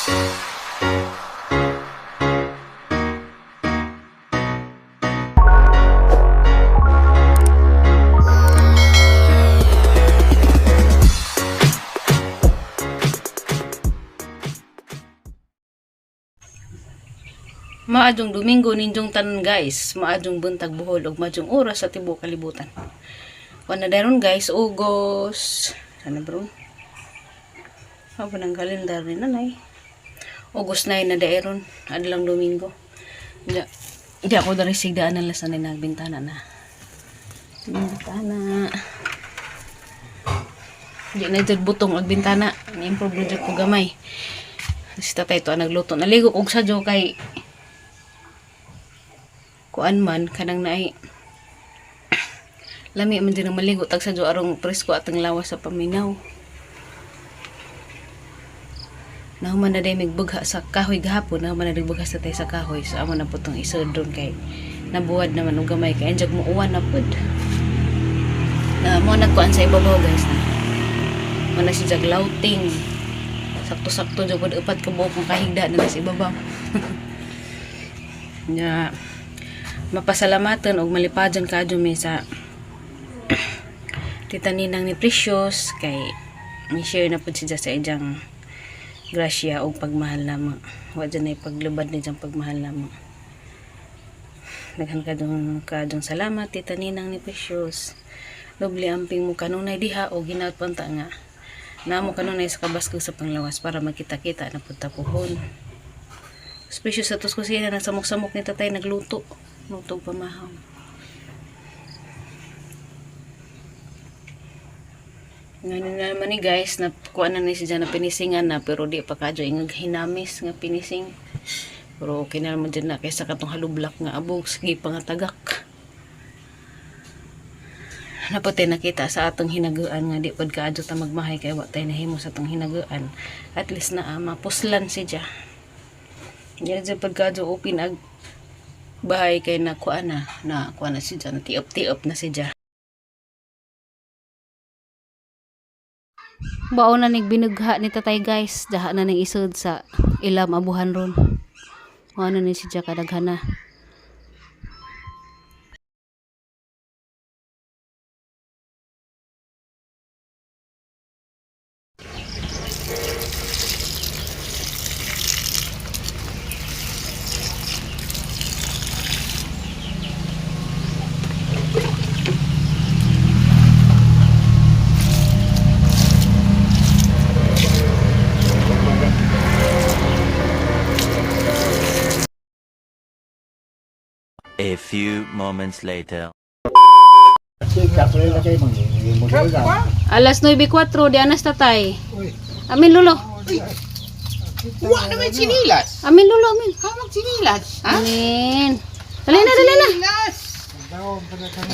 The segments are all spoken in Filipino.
Maadjong Domingo ninjong tanan guys, maadjong buntag buhol ug maadjong oras sa tibuok kalibutan. Wala daron guys, Ugos. Sana bro. Apa nang kalendar ni nanay. Ugos 9 na daeron, adlang Domingo. Di ako dari sigdaan na lasan na nagbintana na. Bintana. Di na jud butong ag bintana, ni-improve jud ko gamay. Si tatay to nagluto. Naligo kog sadyo kay kuan man kanang naay lami man din maligo tag sa arong presko atang lawas sa paminaw. Nahuman na day migbugha sa kahoy gahapon, nahuman na nagbugha sa tay sa kahoy, so amo na putong isod doon kay nabuwad naman og gamay kay anjag mo uwan na pud. Na mo nagkuan sa ibabaw guys na. Mana si jag lauting. Sakto-sakto jud pud upat ka buok makahigda na sa ibabaw. Nya mapasalamatan og malipadan kadyo mi sa tita Ninang ni Precious kay ni-share na pud siya sa ijang grasya og pagmahal namo. Wa dyan ay paglubad ni ijang pagmahal namo. Daghan kadong salamat tita Ninang ni Precious. Dobli amping mo kanunay diha o ginatpunta nga namo kanunay sa kabaskog sa panglawas para magkita-kita na pud tapuhon. Precious sa tos kusina na samok-samok ni tatay nagluto. Lutog pamahaw. Ngayon na naman ni guys, nakuha na ni siya na pinisingan na pero di pa kadyo ingag hinamis nga pinising. Pero okay na naman dyan na kaysa katong halublak nga abog, sige pa nga tagak. Naputi nakita sa atong hinaguan nga di pad kadyo ta magmahay kaya wa tayo nahimo sa atong hinaguan. At least na mapuslan siya. Yan dyan pad kadyo upin ag bahay kay nakuha na siya, na tiop-tiop na siya. Baon na binugha ni tatay guys, daha na ning isod sa ilam abuhan ron. Ano ni siya kadaghana. A few moments later. Alas 9:04 di anas tatay. Amin lulo. Wa naman sinilas. Amin lulo amin. Hamag sinilas. Ha? Amin. Dali na. Sinilas.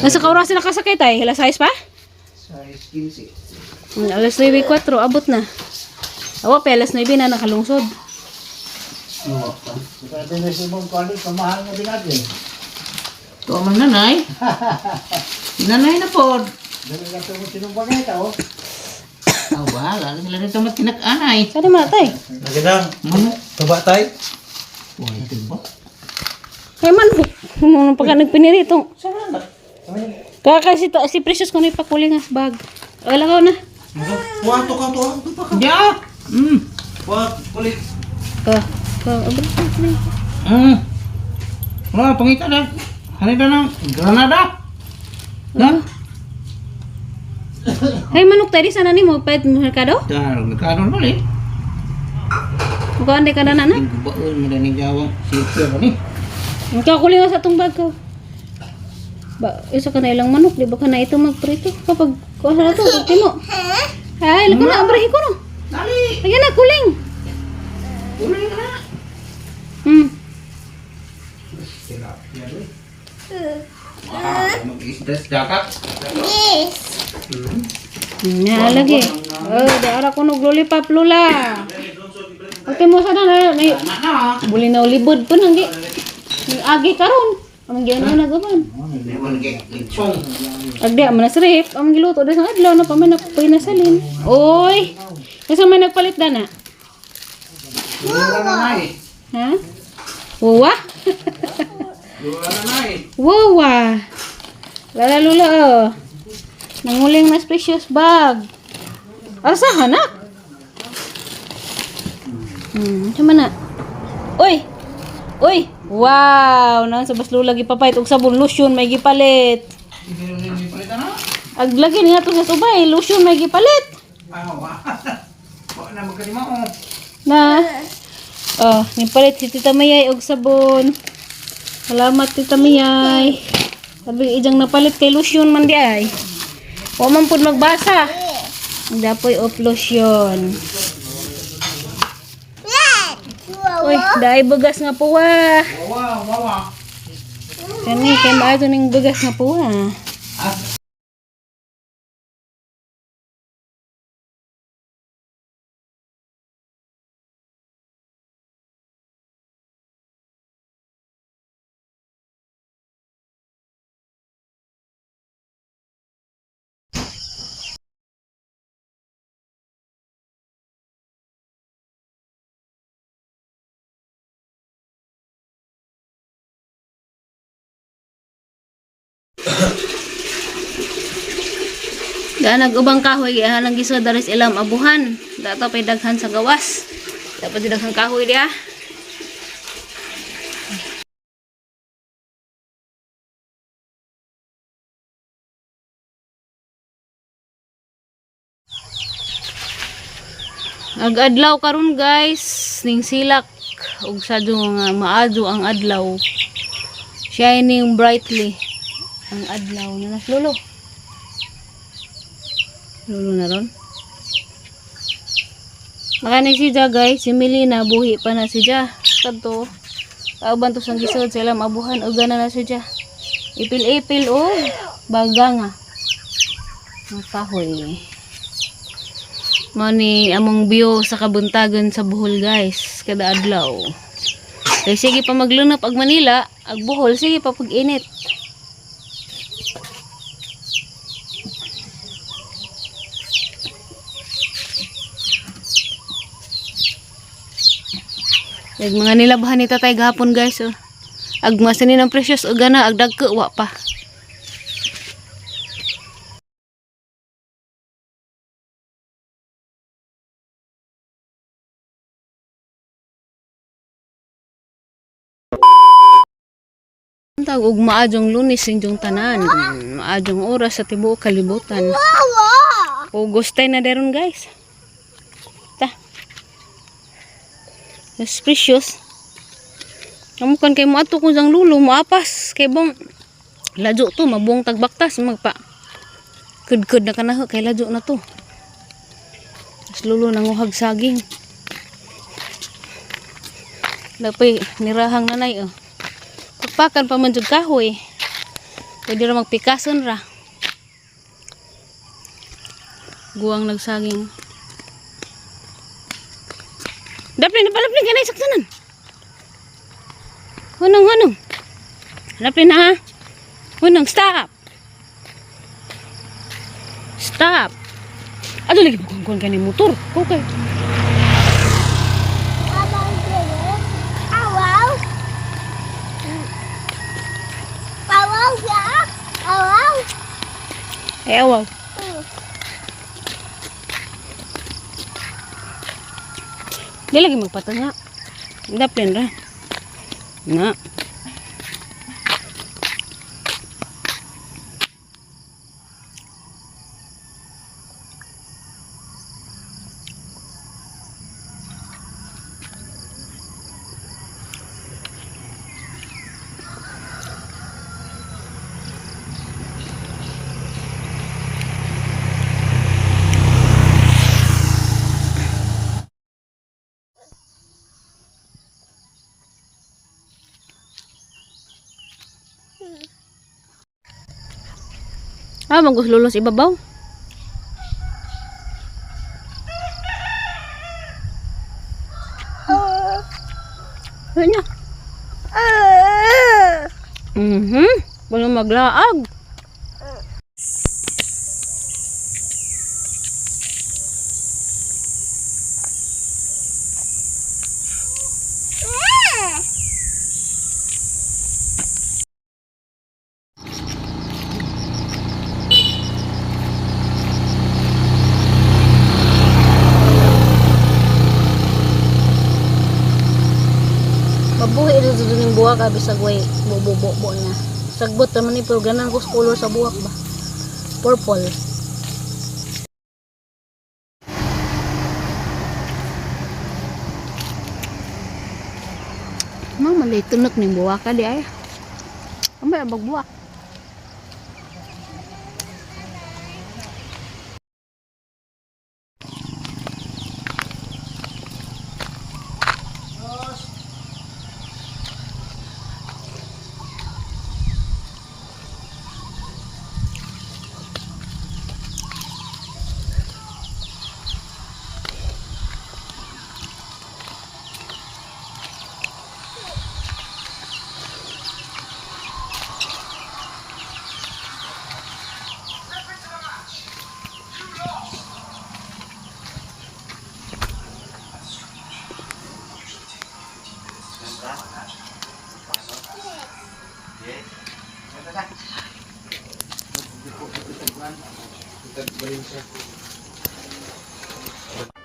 Nasa kaoras na kasakay tay, alas 6 pa? Size 15. Alas 9:04 abot na. Awa pa alas 9 na nakalungsod. Sabi na si Mong Kwali, pamahal nga din natin. Ito ang nanay. Nanay na po. Dali na ito mo sinumbagay ka, oh. Oh, wala. Lagi ito matinak-anay. Saan naman tay? Magandang. Taba tay. Oh, ito ba? Kaya man, nung pagka nagpinirito. Saan ba? Kakasi si Precious kung ipakuli nga bag. Wala ka na. Wah, to ka. Yeah. Wah, kulit. Wala, pangita na. Halika ng Granada. Na? Hey, manok tayo di sana ni mo. Pahit mo merkado? Dahil, nagkaroon mo rin. Mukhang di ka na na. Yung gubaon, madaling gawang. Sipir mo ni. Magkakuli nga sa itong bag ko. Isa ka na ilang manok. Di ba ka na ito magprito? Kapag kuha na ito, pagti mo. Ay, lako na. Abrahi ko no. Dali. Lagyan na, kuling. Ulit na. Mag-stress dapat. Lagi. Daara ko nog lollipop lula. Okay mo sana na. Buli na ulibod po nang agi karon. Amang giano na gaban. Agdi man na srip, amang giluto sa adlaw na pa man pinasalin. Oy. Kasi man nagpalit na. Lula na nai. Ha? Wawa? Lula na nai. Wawa. Lala lula oh. Nanguling mas precious bag. Asa anak? Sama na. Uy. Uy. Wow, nang sa baslo lagi papayt og sabon lotion may gipalit. Sige rin yung palitan na. Ag lagi niya to sa subay, lotion may gipalit. Awa. Wala na magkalima oh. Na. Oh, nipalit si Tita Mayay og sabon. Salamat Tita Mayay. Sabi ijang napalit kay lotion man di ay. Wa man pud magbasa. Dapoy of lotion. Uy, dai bugas nga puwa. Wawa, wawa. Kani kay maato ning bugas nga puwa. Daan nag-ubang kahoy giahanang gisod daris ilam abuhan. Dato pay daghan sa gawas. Dapat daghan kahoy dia. Ag-adlaw karon guys, ning silak ug sadyo nga maadyo ang adlaw. Shining brightly ang adlaw na naslolo. Lulo na ron. Makani si Ja guys, si Melina buhi pa na si Ja. Kadto kauban to sang gisod sila mabuhan og gana na si Ja. Ipil-ipil o baga nga. Makahoy. Mani among view sa kabuntagan sa Bohol guys, kada adlaw. Kay sige pa maglunop ag Manila, ag Bohol sige pa pag-init. Ag mga nilabhan ni tatay gahapon guys oh. Ag masani ng precious o gana ag dagko wa pa. Tag og maadjong Lunes injong tanan, maadjong oras sa tibuok kalibutan. August na daron guys. Ta. Mas precious. Kamu kan kay mo ato kung sang lulo mo apas kay bong lajo to mabuong tagbaktas magpa. Ked-ked na kanaho kay lajo na to. Mas lulo nanguhag saging. Dapay nirahang nanay oh. Pakan pa man jud kahoy. Pwede ra magpikason ra. Guwang nagsaging. Daplin na palapin kanay saksanan. Hunong. Daplin na ha. Hunong stop. Stop. Aduh lagi bukan kanay motor. Okay. Ewan. Dia lagi magpatanga. Daplin ra. Na. Maguslulos ibabaw. Nya. Wala maglaag. Mabuhi rin sa duning buwak, bisag way bubo niya. Sagbot naman ni, pero ganang ko color sa buwak ba? Purple. Malay tunok ning buwak ka di ay. Ambay ang bagbuwak.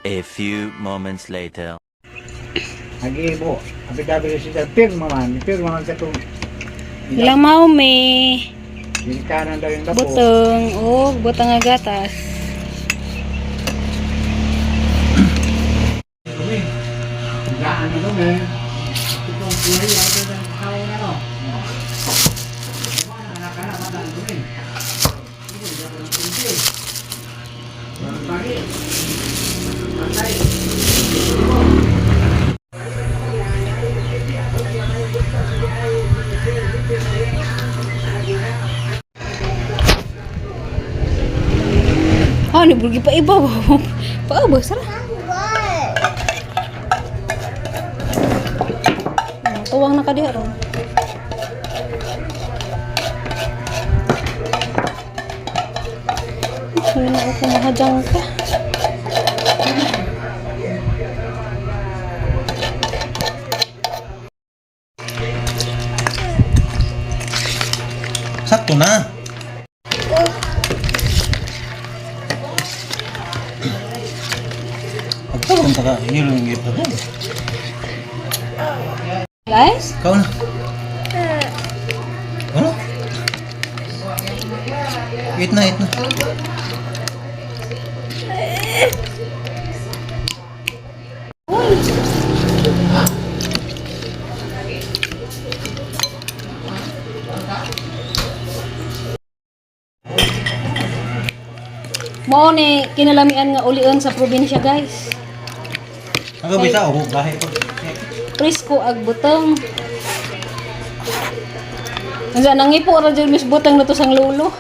A few moments later. Nag-iibo. Abi-dabi siya. Pirma man sa itong Lamaw me. kanan daw yung lapo. Butong. Oh, butang nga gatas. Gaan na doon eh. Itong kulay ay ito ng kahaw na no. Nakakalaman doon eh. Ito yung dapat ng pinti. Pagi. Patay. Ah, ni burgi pa iba. Pa ba sara? Tuwang na ka diha ron. Hindi na ako mahadang ka. Sakto na. Pagpunta ka, nilong ito doon. Guys, Ikaw na. Ano? Eat na, eat na. mao ni kinalamian nga ulion sa probinsya, guys. Ang gabi sa ako, bahay ko. Presko ag butong. Asa nangipo ra jud mis butang na to sang lulo.